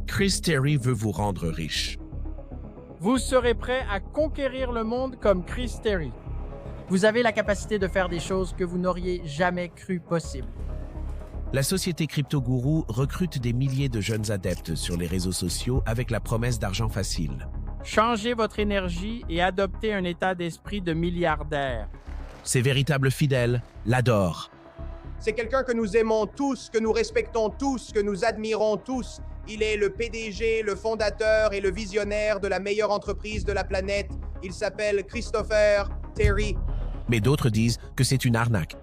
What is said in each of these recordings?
Chris Terry veut vous rendre riche. Vous serez prêt à conquérir le monde comme Chris Terry. Vous avez la capacité de faire des choses que vous n'auriez jamais cru possibles. La société CryptoGuru recrute des milliers de jeunes adeptes sur les réseaux sociaux avec la promesse d'argent facile. Changez votre énergie et adoptez un état d'esprit de milliardaire. Ses véritables fidèles l'adorent. C'est quelqu'un que nous aimons tous, que nous respectons tous, que nous admirons tous. Il est le PDG, le fondateur et le visionnaire de la meilleure entreprise de la planète. Il s'appelle Christopher Terry. Mais d'autres disent que c'est une arnaque.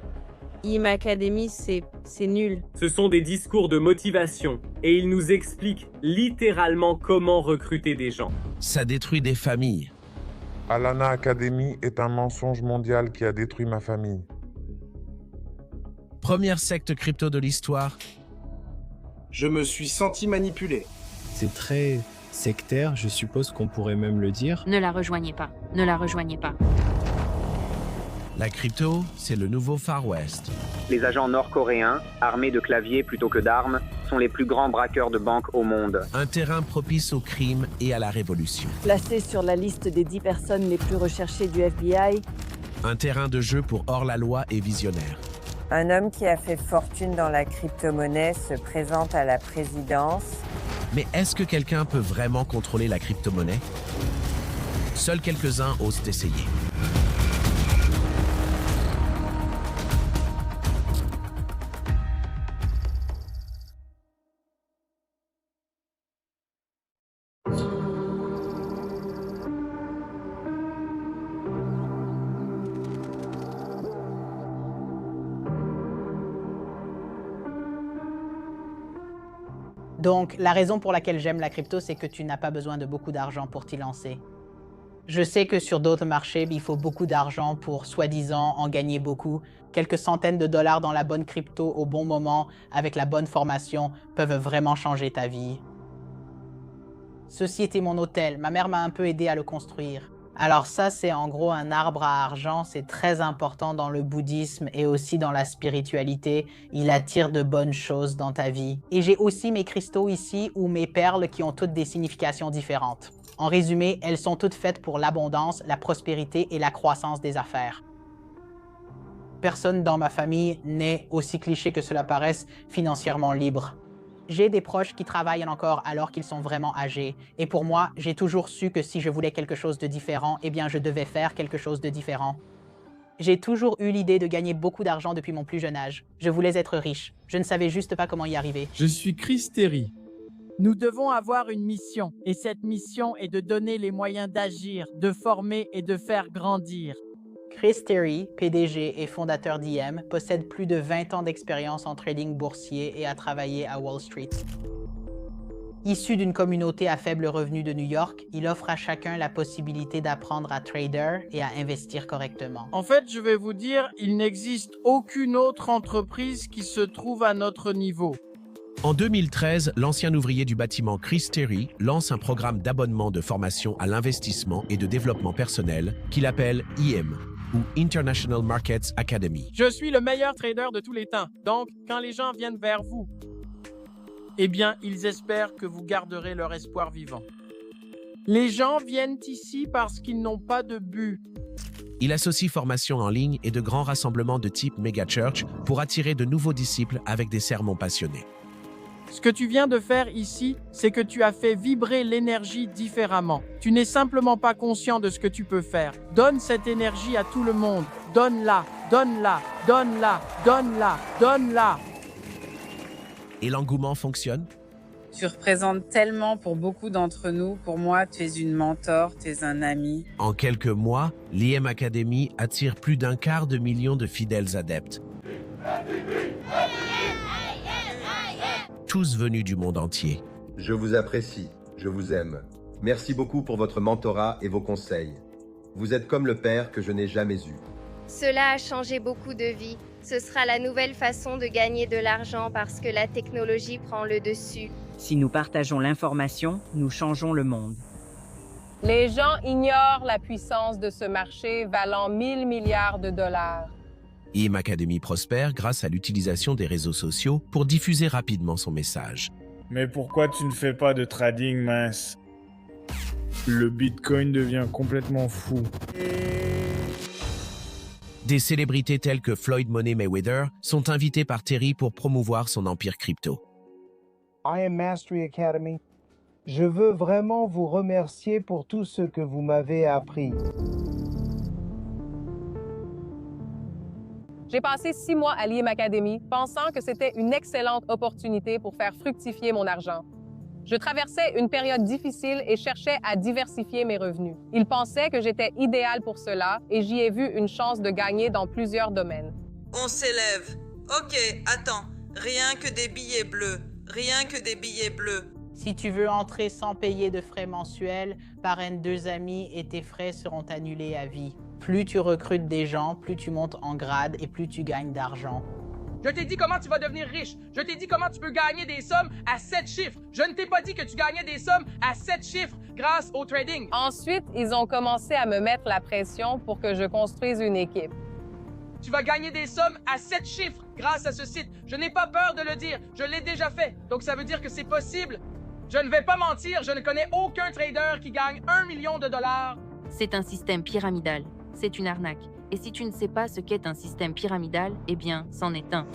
IM Academy, c'est nul. Ce sont des discours de motivation et ils nous expliquent littéralement comment recruter des gens. Ça détruit des familles. Alana Academy est un mensonge mondial qui a détruit ma famille. Première secte crypto de l'histoire. Je me suis senti manipulé. C'est très sectaire, je suppose qu'on pourrait même le dire. Ne la rejoignez pas. Ne la rejoignez pas. La crypto, c'est le nouveau Far West. Les agents nord-coréens, armés de claviers plutôt que d'armes, sont les plus grands braqueurs de banques au monde. Un terrain propice au crime et à la révolution. Placé sur la liste des 10 personnes les plus recherchées du FBI. Un terrain de jeu pour hors-la-loi et visionnaire. Un homme qui a fait fortune dans la crypto-monnaie se présente à la présidence. Mais est-ce que quelqu'un peut vraiment contrôler la crypto-monnaie? Seuls quelques-uns osent essayer. Donc, la raison pour laquelle j'aime la crypto, c'est que tu n'as pas besoin de beaucoup d'argent pour t'y lancer. Je sais que sur d'autres marchés, il faut beaucoup d'argent pour, soi-disant, en gagner beaucoup. Quelques centaines de dollars dans la bonne crypto au bon moment, avec la bonne formation, peuvent vraiment changer ta vie. Ceci était mon hôtel. Ma mère m'a un peu aidé à le construire. Alors ça, c'est en gros un arbre à argent. C'est très important dans le bouddhisme et aussi dans la spiritualité. Il attire de bonnes choses dans ta vie. Et j'ai aussi mes cristaux ici ou mes perles qui ont toutes des significations différentes. En résumé, elles sont toutes faites pour l'abondance, la prospérité et la croissance des affaires. Personne dans ma famille n'est, aussi cliché que cela paraisse, financièrement libre. J'ai des proches qui travaillent encore alors qu'ils sont vraiment âgés. Et pour moi, j'ai toujours su que si je voulais quelque chose de différent, eh bien je devais faire quelque chose de différent. J'ai toujours eu l'idée de gagner beaucoup d'argent depuis mon plus jeune âge. Je voulais être riche. Je ne savais juste pas comment y arriver. Je suis Chris Terry. Nous devons avoir une mission. Et cette mission est de donner les moyens d'agir, de former et de faire grandir. Chris Terry, PDG et fondateur d'IM, possède plus de 20 ans d'expérience en trading boursier et a travaillé à Wall Street. Issu d'une communauté à faible revenu de New York, il offre à chacun la possibilité d'apprendre à trader et à investir correctement. En fait, je vais vous dire, il n'existe aucune autre entreprise qui se trouve à notre niveau. En 2013, l'ancien ouvrier du bâtiment Chris Terry lance un programme d'abonnement de formation à l'investissement et de développement personnel qu'il appelle IM, ou International Markets Academy. Je suis le meilleur trader de tous les temps, donc quand les gens viennent vers vous, eh bien, ils espèrent que vous garderez leur espoir vivant. Les gens viennent ici parce qu'ils n'ont pas de but. Il associe formation en ligne et de grands rassemblements de type Megachurch pour attirer de nouveaux disciples avec des sermons passionnés. Ce que tu viens de faire ici, c'est que tu as fait vibrer l'énergie différemment. Tu n'es simplement pas conscient de ce que tu peux faire. Donne cette énergie à tout le monde. Donne-la, donne-la, donne-la, donne-la, donne-la. Et l'engouement fonctionne? Tu représentes tellement pour beaucoup d'entre nous. Pour moi, tu es une mentor, tu es un ami. En quelques mois, l'IM Academy attire plus d'1/4 million de fidèles adeptes. Tous venus du monde entier. Je vous apprécie, je vous aime. Merci beaucoup pour votre mentorat et vos conseils. Vous êtes comme le père que je n'ai jamais eu. Cela a changé beaucoup de vies. Ce sera la nouvelle façon de gagner de l'argent parce que la technologie prend le dessus. Si nous partageons l'information, nous changeons le monde. Les gens ignorent la puissance de ce marché valant 1000 milliards de dollars. IM Academy prospère grâce à l'utilisation des réseaux sociaux pour diffuser rapidement son message. Mais pourquoi tu ne fais pas de trading, mince? Le Bitcoin devient complètement fou. Des célébrités telles que Floyd Money Mayweather sont invitées par Terry pour promouvoir son empire crypto. I am Mastery Academy. Je veux vraiment vous remercier pour tout ce que vous m'avez appris. J'ai passé 6 mois à l'IM Academy, pensant que c'était une excellente opportunité pour faire fructifier mon argent. Je traversais une période difficile et cherchais à diversifier mes revenus. Ils pensaient que j'étais idéal pour cela et j'y ai vu une chance de gagner dans plusieurs domaines. On s'élève. Ok, attends. Rien que des billets bleus. Rien que des billets bleus. Si tu veux entrer sans payer de frais mensuels, parraine 2 amis et tes frais seront annulés à vie. Plus tu recrutes des gens, plus tu montes en grade et plus tu gagnes d'argent. Je t'ai dit comment tu vas devenir riche. Je t'ai dit comment tu peux gagner des sommes à 7 chiffres. Je ne t'ai pas dit que tu gagnais des sommes à 7 chiffres grâce au trading. Ensuite, ils ont commencé à me mettre la pression pour que je construise une équipe. Tu vas gagner des sommes à 7 chiffres grâce à ce site. Je n'ai pas peur de le dire. Je l'ai déjà fait. Donc ça veut dire que c'est possible. Je ne vais pas mentir. Je ne connais aucun trader qui gagne 1 million de dollars. C'est un système pyramidal. C'est une arnaque. Et si tu ne sais pas ce qu'est un système pyramidal, eh bien, c'en est un.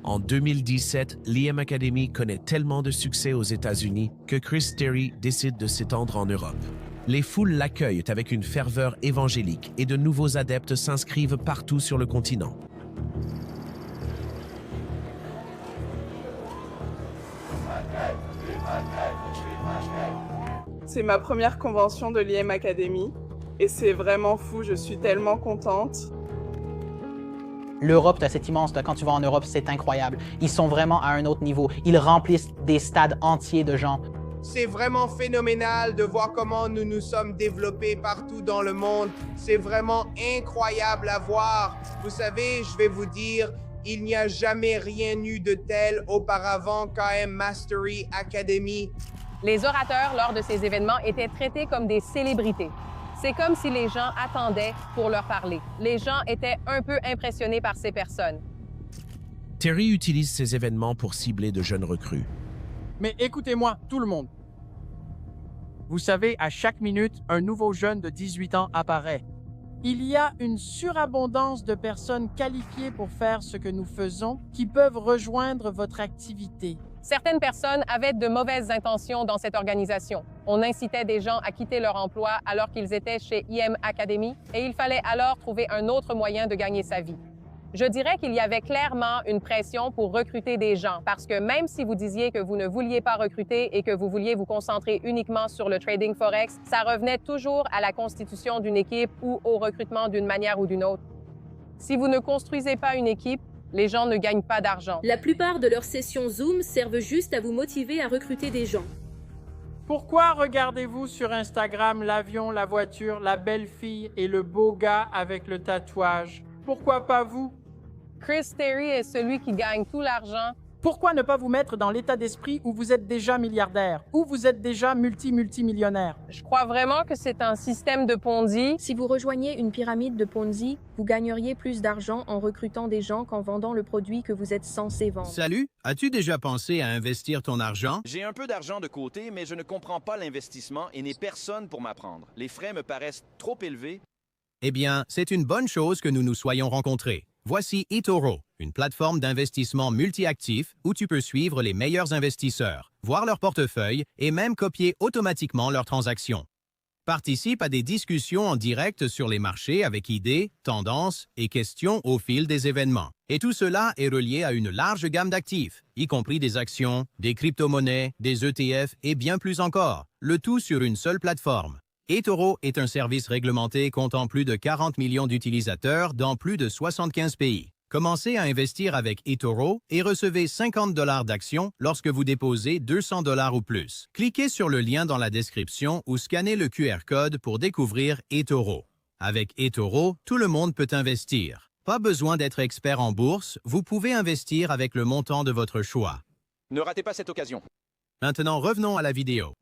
En 2017, l'IM Academy connaît tellement de succès aux États-Unis que Chris Terry décide de s'étendre en Europe. Les foules l'accueillent avec une ferveur évangélique et de nouveaux adeptes s'inscrivent partout sur le continent. C'est ma première convention de l'IM Academy et c'est vraiment fou, je suis tellement contente. L'Europe, c'est immense. Quand tu vas en Europe, c'est incroyable. Ils sont vraiment à un autre niveau. Ils remplissent des stades entiers de gens. C'est vraiment phénoménal de voir comment nous nous sommes développés partout dans le monde. C'est vraiment incroyable à voir. Vous savez, je vais vous dire, il n'y a jamais rien eu de tel auparavant qu'IM Mastery Academy. Les orateurs lors de ces événements étaient traités comme des célébrités. C'est comme si les gens attendaient pour leur parler. Les gens étaient un peu impressionnés par ces personnes. Terry utilise ces événements pour cibler de jeunes recrues. Mais écoutez-moi, tout le monde. Vous savez, à chaque minute, un nouveau jeune de 18 ans apparaît. Il y a une surabondance de personnes qualifiées pour faire ce que nous faisons qui peuvent rejoindre votre activité. Certaines personnes avaient de mauvaises intentions dans cette organisation. On incitait des gens à quitter leur emploi alors qu'ils étaient chez IM Academy et il fallait alors trouver un autre moyen de gagner sa vie. Je dirais qu'il y avait clairement une pression pour recruter des gens parce que même si vous disiez que vous ne vouliez pas recruter et que vous vouliez vous concentrer uniquement sur le trading forex, ça revenait toujours à la constitution d'une équipe ou au recrutement d'une manière ou d'une autre. Si vous ne construisez pas une équipe, les gens ne gagnent pas d'argent. La plupart de leurs sessions Zoom servent juste à vous motiver à recruter des gens. Pourquoi regardez-vous sur Instagram l'avion, la voiture, la belle fille et le beau gars avec le tatouage? Pourquoi pas vous? Chris Terry est celui qui gagne tout l'argent. Pourquoi ne pas vous mettre dans l'état d'esprit où vous êtes déjà milliardaire, où vous êtes déjà multimillionnaire? Je crois vraiment que c'est un système de Ponzi. Si vous rejoignez une pyramide de Ponzi, vous gagneriez plus d'argent en recrutant des gens qu'en vendant le produit que vous êtes censé vendre. Salut, as-tu déjà pensé à investir ton argent? J'ai un peu d'argent de côté, mais je ne comprends pas l'investissement et n'ai personne pour m'apprendre. Les frais me paraissent trop élevés. Eh bien, c'est une bonne chose que nous nous soyons rencontrés. Voici eToro, une plateforme d'investissement multi-actif où tu peux suivre les meilleurs investisseurs, voir leur portefeuille et même copier automatiquement leurs transactions. Participe à des discussions en direct sur les marchés avec idées, tendances et questions au fil des événements. Et tout cela est relié à une large gamme d'actifs, y compris des actions, des crypto-monnaies, des ETF et bien plus encore, le tout sur une seule plateforme. eToro est un service réglementé comptant plus de 40 millions d'utilisateurs dans plus de 75 pays. Commencez à investir avec eToro et recevez 50 $ d'actions lorsque vous déposez 200 $ ou plus. Cliquez sur le lien dans la description ou scannez le QR code pour découvrir eToro. Avec eToro, tout le monde peut investir. Pas besoin d'être expert en bourse, vous pouvez investir avec le montant de votre choix. Ne ratez pas cette occasion. Maintenant, revenons à la vidéo.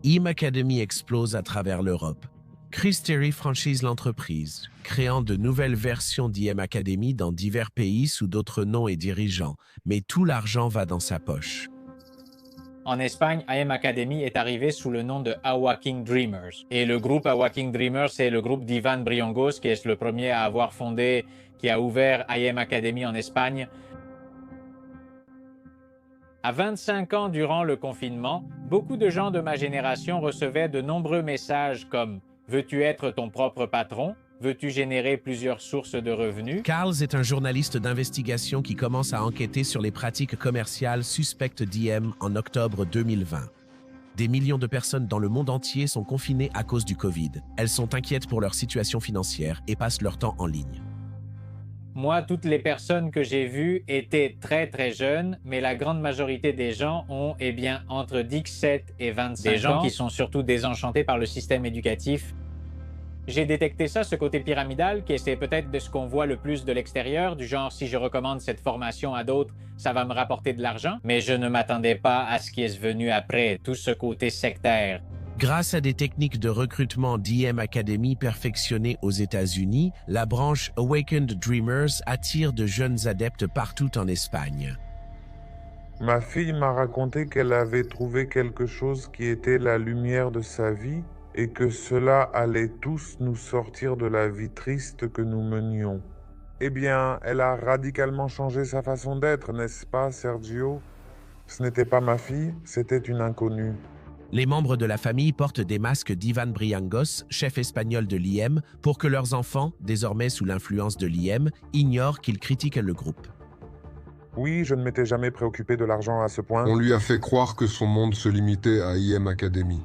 IM Academy explose à travers l'Europe. Chris Terry franchise l'entreprise, créant de nouvelles versions d'IM Academy dans divers pays sous d'autres noms et dirigeants, mais tout l'argent va dans sa poche. En Espagne, IM Academy est arrivé sous le nom de Awaking Dreamers. Et le groupe Awaking Dreamers, c'est le groupe d'Ivan Briongos, qui est le premier à avoir fondé, qui a ouvert IM Academy en Espagne. À 25 ans durant le confinement, beaucoup de gens de ma génération recevaient de nombreux messages comme « Veux-tu être ton propre patron ?» Veux-tu générer plusieurs sources de revenus? Carls est un journaliste d'investigation qui commence à enquêter sur les pratiques commerciales suspectes d'IM en octobre 2020. Des millions de personnes dans le monde entier sont confinées à cause du Covid. Elles sont inquiètes pour leur situation financière et passent leur temps en ligne. Moi, toutes les personnes que j'ai vues étaient très jeunes, mais la grande majorité des gens ont entre 17 et 25 ans. Des gens qui sont surtout désenchantés par le système éducatif. J'ai détecté ça, ce côté pyramidal, qui c'est peut-être de ce qu'on voit le plus de l'extérieur, du genre si je recommande cette formation à d'autres, ça va me rapporter de l'argent. Mais je ne m'attendais pas à ce qui est venu après, tout ce côté sectaire. Grâce à des techniques de recrutement d'IM Academy perfectionnées aux États-Unis, la branche Awakened Dreamers attire de jeunes adeptes partout en Espagne. Ma fille m'a raconté qu'elle avait trouvé quelque chose qui était la lumière de sa vie et que cela allait tous nous sortir de la vie triste que nous menions. Eh bien, elle a radicalement changé sa façon d'être, n'est-ce pas, Sergio? Ce n'était pas ma fille, c'était une inconnue. Les membres de la famille portent des masques d'Ivan Briongos, chef espagnol de l'IM, pour que leurs enfants, désormais sous l'influence de l'IM, ignorent qu'ils critiquent le groupe. Oui, je ne m'étais jamais préoccupé de l'argent à ce point. On lui a fait croire que son monde se limitait à IM Academy.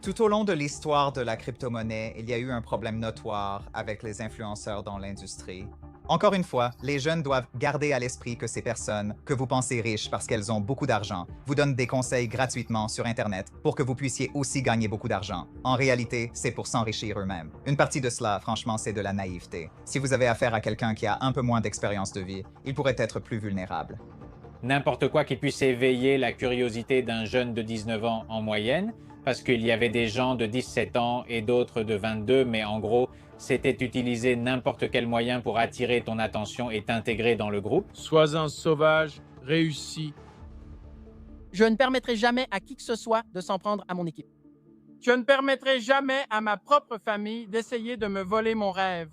Tout au long de l'histoire de la crypto-monnaie, il y a eu un problème notoire avec les influenceurs dans l'industrie. Encore une fois, les jeunes doivent garder à l'esprit que ces personnes, que vous pensez riches parce qu'elles ont beaucoup d'argent, vous donnent des conseils gratuitement sur Internet pour que vous puissiez aussi gagner beaucoup d'argent. En réalité, c'est pour s'enrichir eux-mêmes. Une partie de cela, franchement, c'est de la naïveté. Si vous avez affaire à quelqu'un qui a un peu moins d'expérience de vie, il pourrait être plus vulnérable. N'importe quoi qui puisse éveiller la curiosité d'un jeune de 19 ans en moyenne, parce qu'il y avait des gens de 17 ans et d'autres de 22, mais en gros, c'était utiliser n'importe quel moyen pour attirer ton attention et t'intégrer dans le groupe. Sois un sauvage, réussi. Je ne permettrai jamais à qui que ce soit de s'en prendre à mon équipe. Je ne permettrai jamais à ma propre famille d'essayer de me voler mon rêve.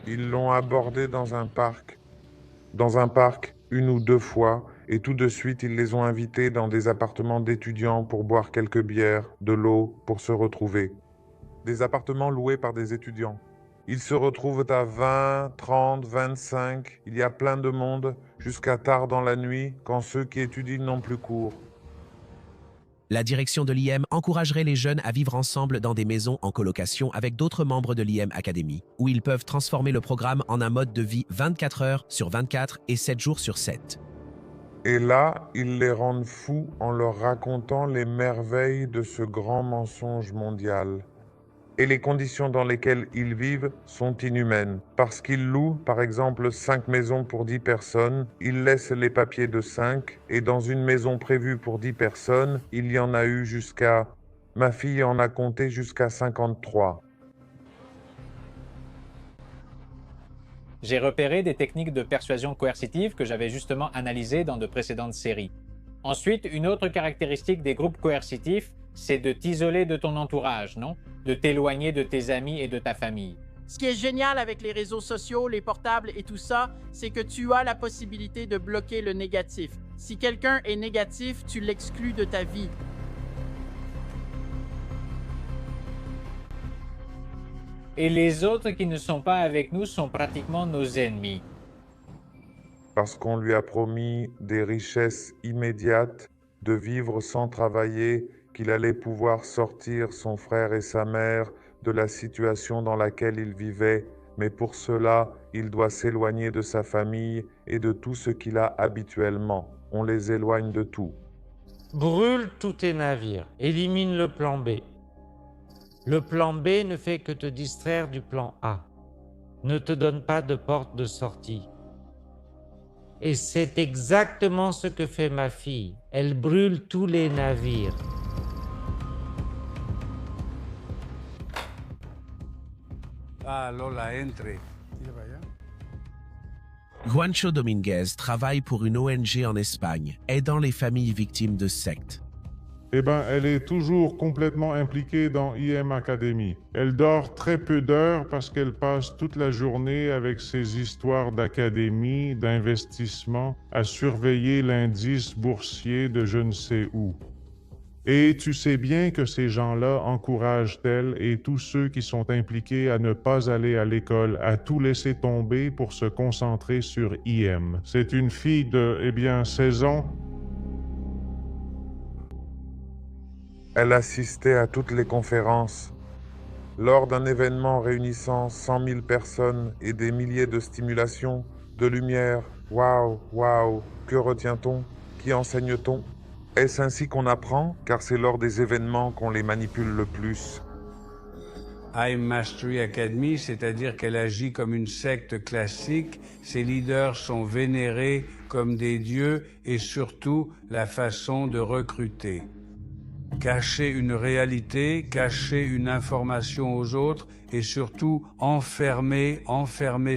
Ils l'ont abordé dans un parc. Dans un parc, une ou deux fois, et tout de suite, ils les ont invités dans des appartements d'étudiants pour boire quelques bières, de l'eau, pour se retrouver. Des appartements loués par des étudiants. Ils se retrouvent à 20, 30, 25, il y a plein de monde, jusqu'à tard dans la nuit, quand ceux qui étudient n'ont plus cours. La direction de l'IM encouragerait les jeunes à vivre ensemble dans des maisons en colocation avec d'autres membres de l'IM Academy, où ils peuvent transformer le programme en un mode de vie 24 heures sur 24 et 7 jours sur 7. Et là, ils les rendent fous en leur racontant les merveilles de ce grand mensonge mondial. Et les conditions dans lesquelles ils vivent sont inhumaines. Parce qu'ils louent, par exemple, 5 maisons pour 10 personnes, ils laissent les papiers de 5, et dans une maison prévue pour 10 personnes, il y en a eu jusqu'à... Ma fille en a compté jusqu'à 53. J'ai repéré des techniques de persuasion coercitive que j'avais justement analysées dans de précédentes séries. Ensuite, une autre caractéristique des groupes coercitifs, c'est de t'isoler de ton entourage, non? De t'éloigner de tes amis et de ta famille. Ce qui est génial avec les réseaux sociaux, les portables et tout ça, c'est que tu as la possibilité de bloquer le négatif. Si quelqu'un est négatif, tu l'exclus de ta vie. Et les autres qui ne sont pas avec nous sont pratiquement nos ennemis. Parce qu'on lui a promis des richesses immédiates, de vivre sans travailler, qu'il allait pouvoir sortir son frère et sa mère de la situation dans laquelle il vivait, mais pour cela, il doit s'éloigner de sa famille et de tout ce qu'il a habituellement. On les éloigne de tout. Brûle tous tes navires, élimine le plan B. Le plan B ne fait que te distraire du plan A. Ne te donne pas de porte de sortie. Et c'est exactement ce que fait ma fille. Elle brûle tous les navires. Juancho Dominguez travaille pour une ONG en Espagne, aidant les familles victimes de sectes. Eh bien, elle est toujours complètement impliquée dans IM Academy. Elle dort très peu d'heures parce qu'elle passe toute la journée avec ses histoires d'académie, d'investissement, à surveiller l'indice boursier de je ne sais où. Et tu sais bien que ces gens-là encouragent-elles et tous ceux qui sont impliqués à ne pas aller à l'école, à tout laisser tomber pour se concentrer sur IM. C'est une fille de, 16 ans. Elle assistait à toutes les conférences. Lors d'un événement réunissant 100 000 personnes et des milliers de stimulations, de lumière, waouh, waouh, que retient-on? Qui enseigne-t-on? Est-ce ainsi qu'on apprend? Car c'est lors des événements qu'on les manipule le plus. IM Mastery Academy, c'est-à-dire qu'elle agit comme une secte classique, ses leaders sont vénérés comme des dieux et surtout la façon de recruter. Cacher une réalité, cacher une information aux autres et surtout enfermer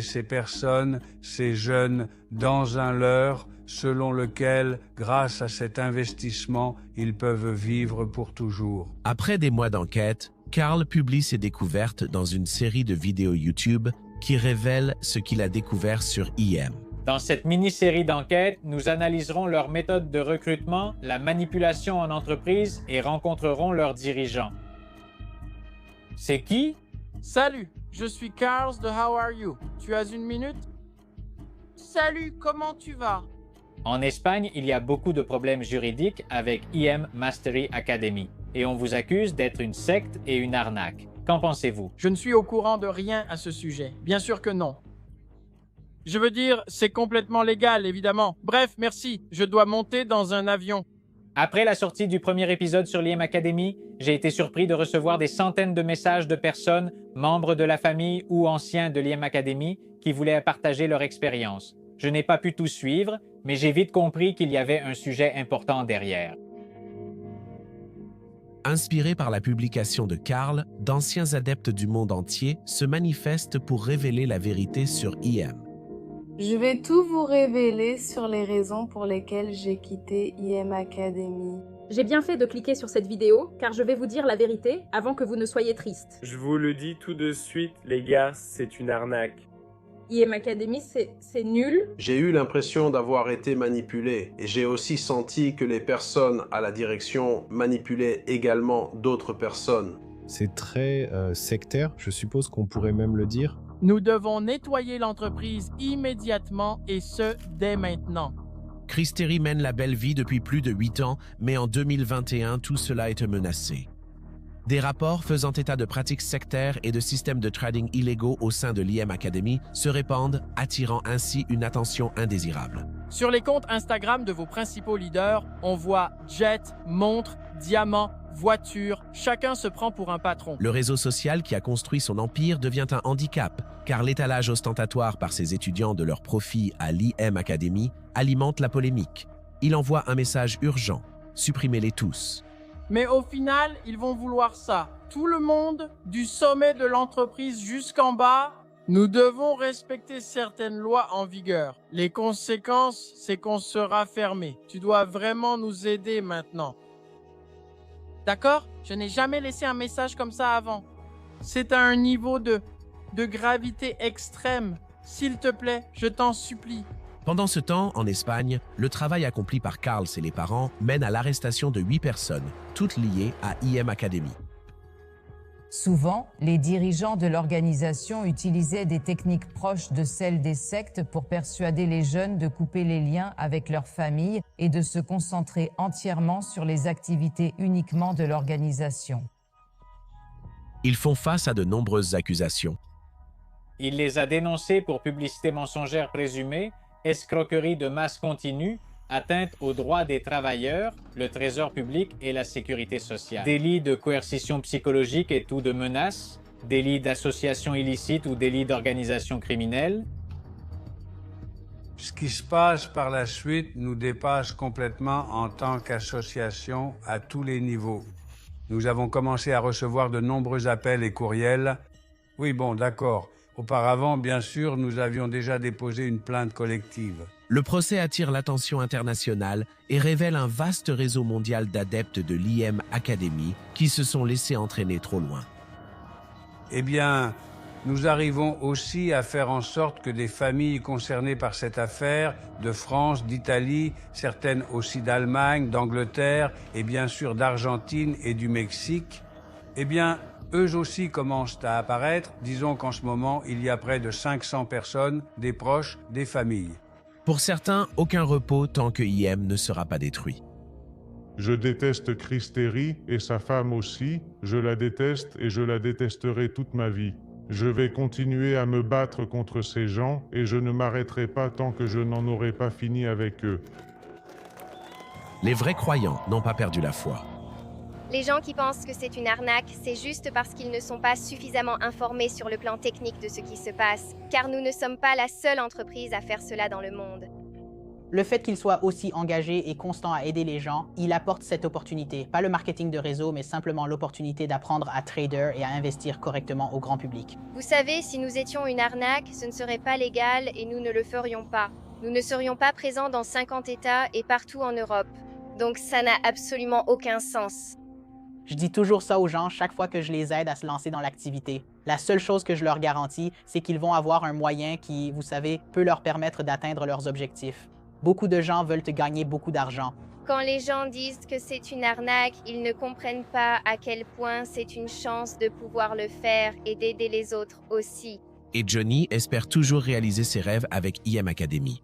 ces personnes, ces jeunes, dans un leurre selon lequel, grâce à cet investissement, ils peuvent vivre pour toujours. Après des mois d'enquête, Carl publie ses découvertes dans une série de vidéos YouTube qui révèlent ce qu'il a découvert sur IM. Dans cette mini-série d'enquêtes, nous analyserons leurs méthodes de recrutement, la manipulation en entreprise et rencontrerons leurs dirigeants. C'est qui? Salut, je suis Carl de How Are You. Tu as une minute? Salut, comment tu vas? En Espagne, il y a beaucoup de problèmes juridiques avec IM Mastery Academy et on vous accuse d'être une secte et une arnaque. Qu'en pensez-vous? Je ne suis au courant de rien à ce sujet. Bien sûr que non. Je veux dire, c'est complètement légal, évidemment. Bref, merci. Je dois monter dans un avion. Après la sortie du premier épisode sur l'IM Academy, j'ai été surpris de recevoir des centaines de messages de personnes, membres de la famille ou anciens de l'IM Academy, qui voulaient partager leur expérience. Je n'ai pas pu tout suivre, mais j'ai vite compris qu'il y avait un sujet important derrière. Inspiré par la publication de Carl, d'anciens adeptes du monde entier se manifestent pour révéler la vérité sur IM. Je vais tout vous révéler sur les raisons pour lesquelles j'ai quitté IM Academy. J'ai bien fait de cliquer sur cette vidéo, car je vais vous dire la vérité avant que vous ne soyez tristes. Je vous le dis tout de suite, les gars, c'est une arnaque. IM Academy, c'est nul. J'ai eu l'impression d'avoir été manipulé et j'ai aussi senti que les personnes à la direction manipulaient également d'autres personnes. C'est très sectaire, je suppose qu'on pourrait même le dire. Nous devons nettoyer l'entreprise immédiatement et ce, dès maintenant. Chris Terry mène la belle vie depuis plus de 8 ans, mais en 2021, tout cela est menacé. Des rapports faisant état de pratiques sectaires et de systèmes de trading illégaux au sein de l'IM Academy se répandent, attirant ainsi une attention indésirable. Sur les comptes Instagram de vos principaux leaders, on voit jets, montres, diamants, voitures, chacun se prend pour un patron. Le réseau social qui a construit son empire devient un handicap, car l'étalage ostentatoire par ses étudiants de leurs profits à l'IM Academy alimente la polémique. Il envoie un message urgent, supprimez-les tous. Mais au final, ils vont vouloir ça. Tout le monde, du sommet de l'entreprise jusqu'en bas, nous devons respecter certaines lois en vigueur. Les conséquences, c'est qu'on sera fermé. Tu dois vraiment nous aider maintenant. D'accord? Je n'ai jamais laissé un message comme ça avant. C'est à un niveau de gravité extrême. S'il te plaît, je t'en supplie. Pendant ce temps, en Espagne, le travail accompli par Carl et les parents mène à l'arrestation de 8 personnes, toutes liées à IM Academy. Souvent, les dirigeants de l'organisation utilisaient des techniques proches de celles des sectes pour persuader les jeunes de couper les liens avec leur famille et de se concentrer entièrement sur les activités uniquement de l'organisation. Ils font face à de nombreuses accusations. Il les a dénoncés pour publicité mensongère présumée, escroquerie de masse continue, atteinte aux droits des travailleurs, le trésor public et la sécurité sociale. Délit de coercition psychologique et ou de menace, délit d'association illicite ou délit d'organisation criminelle. Ce qui se passe par la suite nous dépasse complètement en tant qu'association à tous les niveaux. Nous avons commencé à recevoir de nombreux appels et courriels Oui, bon, d'accord. Auparavant, bien sûr, nous avions déjà déposé une plainte collective. Le procès attire l'attention internationale et révèle un vaste réseau mondial d'adeptes de l'IM Academy qui se sont laissés entraîner trop loin. Eh bien, nous arrivons aussi à faire en sorte que des familles concernées par cette affaire, de France, d'Italie, certaines aussi d'Allemagne, d'Angleterre et bien sûr d'Argentine et du Mexique, eh bien, eux aussi commencent à apparaître. Disons qu'en ce moment, il y a près de 500 personnes, des proches, des familles. Pour certains, aucun repos tant que IM ne sera pas détruit. Je déteste Chris Terry et sa femme aussi. Je la déteste et je la détesterai toute ma vie. Je vais continuer à me battre contre ces gens et je ne m'arrêterai pas tant que je n'en aurai pas fini avec eux. Les vrais croyants n'ont pas perdu la foi. Les gens qui pensent que c'est une arnaque, c'est juste parce qu'ils ne sont pas suffisamment informés sur le plan technique de ce qui se passe, car nous ne sommes pas la seule entreprise à faire cela dans le monde. Le fait qu'il soit aussi engagé et constant à aider les gens, il apporte cette opportunité. Pas le marketing de réseau, mais simplement l'opportunité d'apprendre à trader et à investir correctement au grand public. Vous savez, si nous étions une arnaque, ce ne serait pas légal et nous ne le ferions pas. Nous ne serions pas présents dans 50 États et partout en Europe. Donc ça n'a absolument aucun sens. Je dis toujours ça aux gens chaque fois que je les aide à se lancer dans l'activité. La seule chose que je leur garantis, c'est qu'ils vont avoir un moyen qui, vous savez, peut leur permettre d'atteindre leurs objectifs. Beaucoup de gens veulent gagner beaucoup d'argent. Quand les gens disent que c'est une arnaque, ils ne comprennent pas à quel point c'est une chance de pouvoir le faire et d'aider les autres aussi. Et Johnny espère toujours réaliser ses rêves avec IM Academy.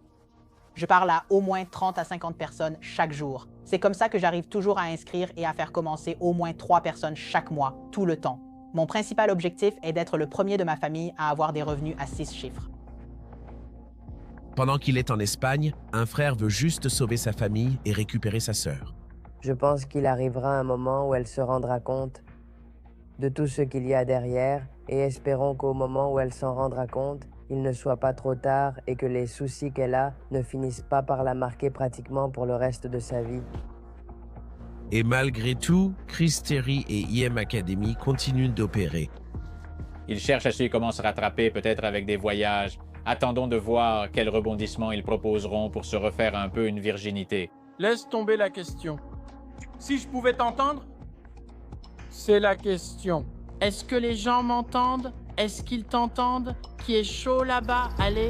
Je parle à au moins 30 à 50 personnes chaque jour. C'est comme ça que j'arrive toujours à inscrire et à faire commencer au moins 3 personnes chaque mois, tout le temps. Mon principal objectif est d'être le premier de ma famille à avoir des revenus à 6 chiffres. Pendant qu'il est en Espagne, un frère veut juste sauver sa famille et récupérer sa sœur. Je pense qu'il arrivera un moment où elle se rendra compte de tout ce qu'il y a derrière et espérons qu'au moment où elle s'en rendra compte, il ne soit pas trop tard et que les soucis qu'elle a ne finissent pas par la marquer pratiquement pour le reste de sa vie. Et malgré tout, Chris Terry et IM Academy continuent d'opérer. Ils cherchent à suivre comment se rattraper, peut-être avec des voyages. Attendons de voir quels rebondissements ils proposeront pour se refaire un peu une virginité. Laisse tomber la question. Si je pouvais t'entendre? C'est la question. Est-ce que les gens m'entendent? Est-ce qu'ils t'entendent? Qui est chaud là-bas? Allez,